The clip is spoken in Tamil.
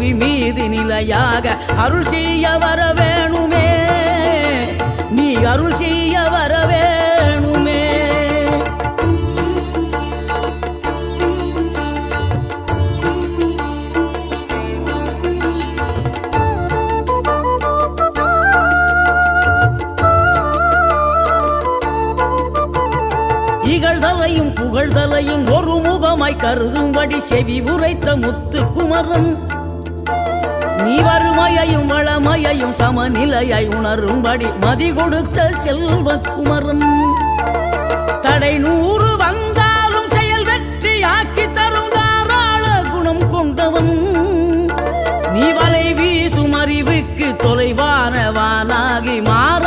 புவி மீது நிலையாக அருள் செய்ய வர வேணுமே, நீ அருள் செய்ய வர வேணுமே. இகழ்தலையும் புகழ்தலையும் ஒரு முகமாய் கருதும்படி செவி உரைத்த முத்து குமரன், நீ வறுமையையும் வளமையையும் சமநிலையை உணரும்படி மதி கொடுத்த செல்வ குமரன். தடை 100 வந்தாலும் செயல் வெற்றி ஆக்கி தரும் தாராள குணம் கொண்டவன், நீ வலை வீசும் அறிவுக்கு தொலைவானவானாகி மாற